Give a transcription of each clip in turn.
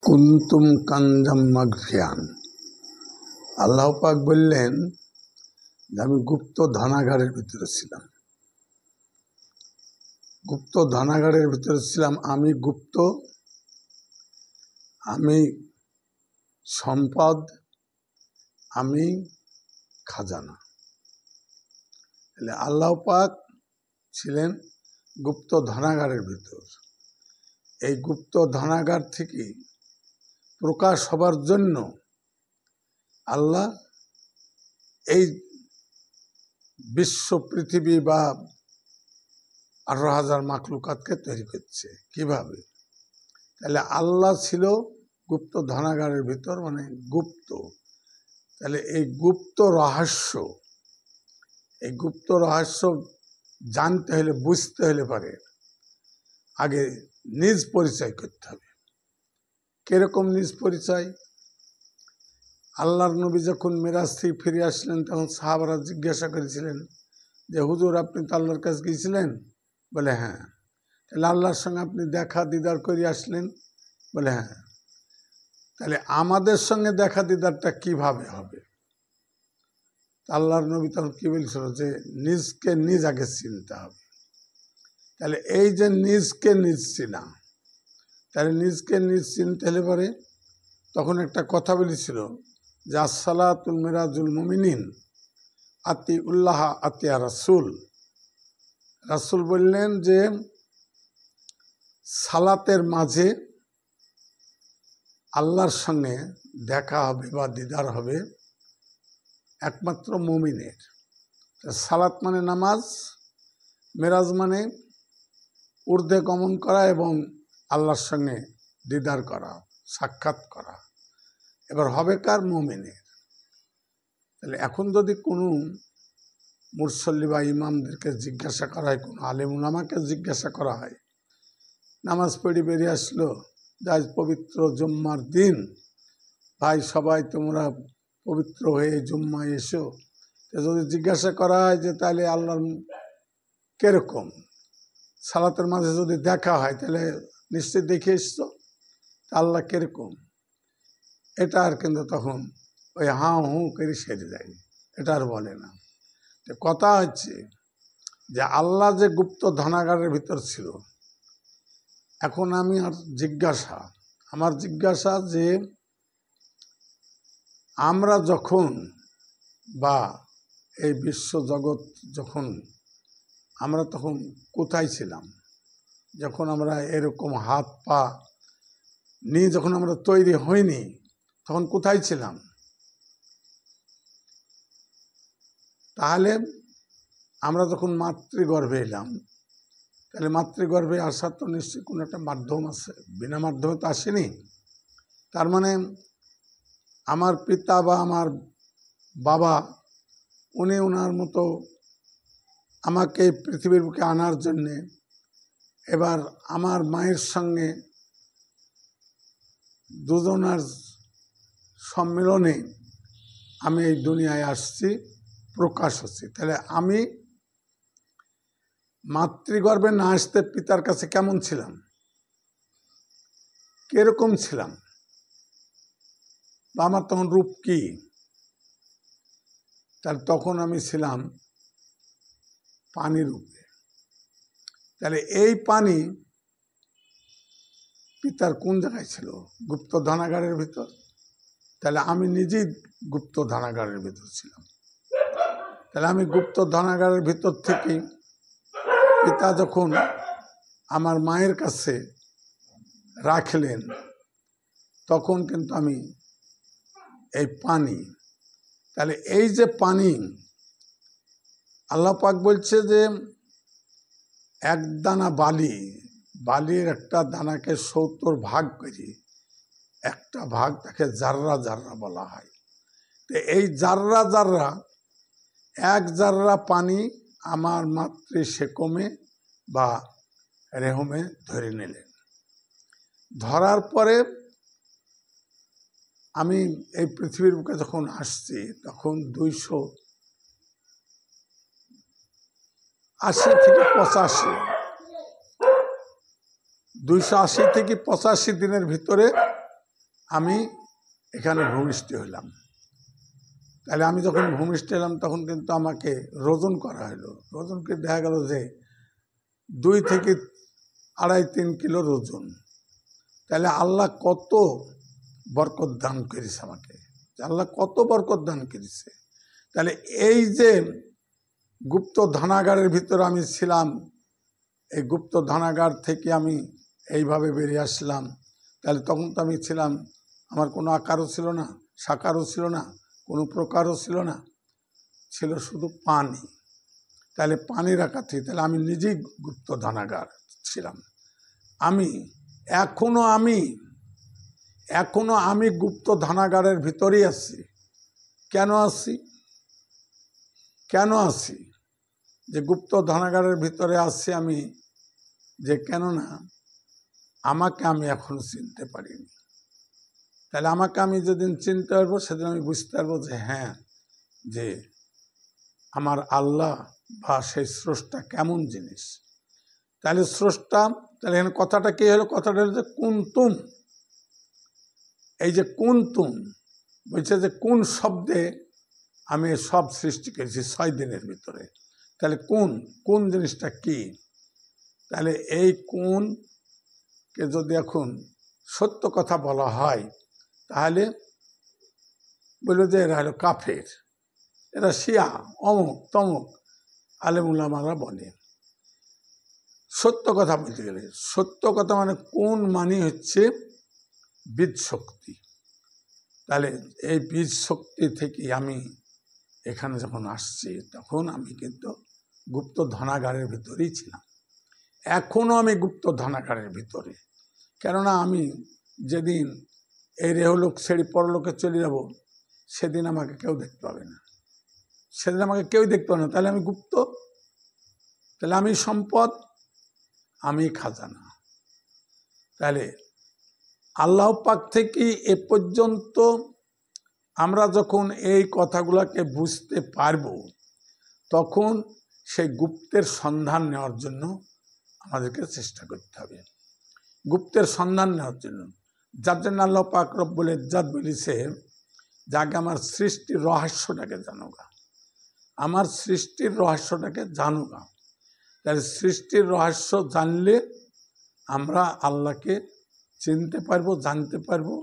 কুন্তুম কানজাম মাগফিয়ান। আল্লাহ পাক বললেন যে আমি গুপ্ত ধনাগারের ভিতরে ছিলাম। গুপ্ত ধনাগারের ভিতরে ছিলাম। আমি গুপ্ত, আমি সম্পদ, আমি খাজানা। তাহলে আল্লাহ পাক ছিলেন গুপ্ত ধনাগারের ভিতর। এই গুপ্ত ধনাগার থেকে প্রকাশ হবার জন্য আল্লাহ এই বিশ্ব পৃথিবী বা 18,000 মাখলুকাতকে তৈরি করছে। কিভাবে? তাহলে আল্লাহ ছিল গুপ্ত ধনাগারের ভিতর, মানে গুপ্ত। তাহলে এই গুপ্ত রহস্য জানতে হলে, বুঝতে হলে পারে আগে নিজ পরিচয় করতে হবে। কিরকম নিজ পরিচয়? আল্লাহর নবী যখন মিরাজ থেকে ফিরে আসলেন তখন সাহাবারা জিজ্ঞাসা করেছিলেন যে হুজুর, আপনি তো আল্লাহর কাছে গিয়েছিলেন? বলে হ্যাঁ। তাহলে আল্লাহর সঙ্গে আপনি দেখা দিদার করে আসলেন? বলে হ্যাঁ। তাহলে আমাদের সঙ্গে দেখা দিদারটা কিভাবে হবে? আল্লাহর নবী তখন কি বলছিল যে নিজকে নিজ আগে চিনতে হবে। তাহলে এই যে নিজকে নিজ চিনা, তাহলে নিজকে নিজ চিনতে হলে পরে তখন একটা কথা বলেছিল যে আসসালাতুল মিরাজুল মুমিনিন আতি উল্লাহ আতিয়া রাসূল। রাসূল বললেন যে সালাতের মাঝে আল্লাহর সঙ্গে দেখা হবে বা দিদার হবে একমাত্র মুমিনের। সালাত মানে নামাজ, মেরাজ মানে ঊর্ধ্বে গমন করা এবং আল্লাহর সঙ্গে দিদার করা, সাক্ষাৎ করা। এবার হবে কার? মুমিনের। তাহলে এখন যদি কোনো মুরসল্লি বা ইমামদেরকে জিজ্ঞাসা করা হয়, কোনো আলেম উলামাকে জিজ্ঞাসা করা হয়, নামাজ পড়ে বেরিয়ে আসলো যে আজ পবিত্র জুম্মার দিন, ভাই সবাই তোমরা পবিত্র হয়ে জুম্মায় এসো। যদি জিজ্ঞাসা করা হয় যে তাহলে আল্লাহর কিরকম, সালাতের মাঝে যদি দেখা হয় তাহলে নিশ্চয় দেখে এসছো, আল্লাহ কিরকম, এটা আর কিন্তু তখন ওই হাঁ হুঁ করে সেরে যায়, এটা আর বলে না। কথা হচ্ছে যে আল্লাহ যে গুপ্ত ধনাগারের ভিতর ছিল, এখন আমি আমার জিজ্ঞাসা যে আমরা যখন বা এই বিশ্ব জগৎ যখন, আমরা তখন কোথায় ছিলাম? যখন আমরা এরকম হাত পা নিয়ে যখন আমরা তৈরি হইনি তখন কোথায় ছিলাম? তাহলে আমরা যখন মাতৃগর্ভে এলাম, তাহলে মাতৃগর্ভে আসার তো নিশ্চয়ই কোনো একটা মাধ্যম আছে, বিনা মাধ্যমে তো আসেনি। তার মানে আমার পিতা বা আমার বাবা, উনি ওনার মতো আমাকে পৃথিবীর বুকে আনার জন্যে, এবার আমার মায়ের সঙ্গে দুজনার সম্মিলনে আমি এই দুনিয়ায় আসছি, প্রকাশ হচ্ছি। তাহলে আমি মাতৃগর্ভে না আসতে পিতার কাছে কেমন ছিলাম, কিরকম ছিলাম, বা আমার তখন রূপ কি? তাহলে তখন আমি ছিলাম পানি রূপে। তাহলে এই পানি পিতার কোন জায়গায় ছিল? গুপ্ত ধনাগারের ভিতর। তাহলে আমি নিজেই গুপ্ত ধনাগারের ভিতর ছিলাম। তাহলে আমি গুপ্ত ধনাগারের ভিতর থেকে পিতা যখন আমার মায়ের কাছে রাখলেন, তখন কিন্তু আমি এই পানি। তাহলে এই যে পানি, আল্লাহ পাক বলছে যে এক দানা বালির একটা দানাকে 70 ভাগ করি, একটা ভাগ তাকে জাররা জাররা বলা হয়। তো এই জাররা জাররা, এক জাররা পানি আমার মাতৃ সেকমে বা রেহমে ধরে নিলেন। ধরার পরে আমি এই পৃথিবীর বুকে যখন আসছি তখন 280 থেকে 85 দিনের ভিতরে আমি এখানে ভূমিষ্ঠ হলাম। তাহলে আমি যখন ভূমিষ্ঠ হলাম তখন কিন্তু আমাকে রোজন করা হলো। রোজন করে দেখা গেল যে 2 থেকে 2.5-3 কিলো ওজন। তাহলে আল্লাহ কত বরকত দান করেছে আমাকে, আল্লাহ কত বরকত দান করেছে। তাহলে এই যে গুপ্ত ধনাগারের ভিতরে আমি ছিলাম, এই গুপ্ত ধনাগার থেকে আমি এইভাবে বেরিয়ে আসলাম। তাহলে তখন তো আমি ছিলাম, আমার কোনো আকারও ছিল না, সাকারও ছিল না, কোনো প্রকারও ছিল না, ছিল শুধু পানি। তাহলে পানির আকার থেকে তাহলে আমি নিজেই গুপ্ত ধনাগার ছিলাম। এখনো আমি গুপ্ত ধনাগারের ভিতরেই আছি। কেন আছি যে গুপ্ত ধনাগারের ভিতরে আছি আমি, যে কেননা আমাকে আমি এখনো চিনতে পারিনি। তাহলে আমাকে আমি যেদিন চিনতে পারবো সেদিন আমি বুঝতে পারবো যে হ্যাঁ, যে আমার আল্লাহ বা সেই স্রষ্টা কেমন জিনিস। তাহলে স্রষ্টা, তাহলে এখানে কথাটা কি হলো? কথাটা হলো যে কুনতুম। এই যে কুনতুম বলছে যে কোন শব্দে আমি সব সৃষ্টি করেছি 6 দিনের ভিতরে। তাহলে কোন জিনিসটা কি? তাহলে এই কোনকে যদি এখন সত্য কথা বলা হয় তাহলে বলল যে এরা হলো কাফের, এরা শিয়া, অমুক তমুক আলেমুল্লামারা বলে। সত্য কথা বলতে গেলে, সত্য কথা মানে কোন মানে হচ্ছে বীজ শক্তি। তাহলে এই বীজ শক্তি থেকে আমি এখানে যখন আসছি তখন আমি কিন্তু গুপ্ত ধনাগারের ভিতরেই ছিলাম। এখনো আমি গুপ্ত ধনাগারের ভিতরে। কেননা আমি যেদিন এই রেহলোক ছেড়ে পরলোকে চলে যাব সেদিন আমাকে কেউ দেখতে পাবে না, সেদিন আমাকে কেউ দেখতে পাবে না। তাহলে আমি গুপ্ত, তাহলে আমি সম্পদ, আমি খাজানা। তাহলে আল্লাহ পাক থেকে এ পর্যন্ত আমরা যখন এই কথাগুলোকে বুঝতে পারব তখন সেই গুপ্তের সন্ধান নেওয়ার জন্য আমাদেরকে চেষ্টা করতে হবে। গুপ্তের সন্ধান নেওয়ার জন্য, যার জন্য আল্লাহ পাক রব্বুল ইজ্জত বলেছে যাকে আমার সৃষ্টির রহস্যটাকে জানোগা, আমার সৃষ্টির রহস্যটাকে জানোগা। তাহলে সৃষ্টির রহস্য জানলে আমরা আল্লাহকে চিনতে পারবো, জানতে পারবো,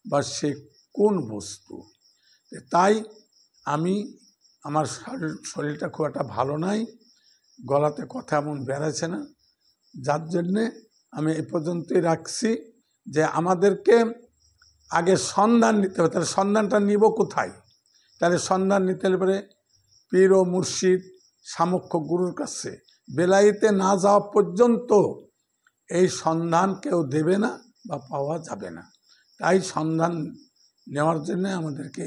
বা সে কোন বস্তু। তাই আমার শরীরটা খুব একটা ভালো নাই, গলাতে কথা এমন বেড়াচ্ছে না, যার জন্যে আমি এ পর্যন্তই রাখছি যে আমাদেরকে আগে সন্ধান নিতে হবে। তাহলে সন্ধানটা নিব কোথায়? তাহলে সন্ধান নিতে পারে পীর ও মুর্শিদ সামক্ষ্য গুরুর কাছে। বেলায়েতে না যাওয়া পর্যন্ত এই সন্ধান কেউ দেবে না বা পাওয়া যাবে না। তাই সন্ধান নেওয়ার জন্য আমাদেরকে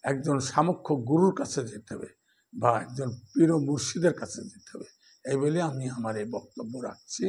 একজন সামক্ষ্য গুরুর কাছে যেতে হবে বা একজন পীর ও মুর্শিদের কাছে যেতে হবে। এই বলে আমি আমার এই বক্তব্য রাখছি।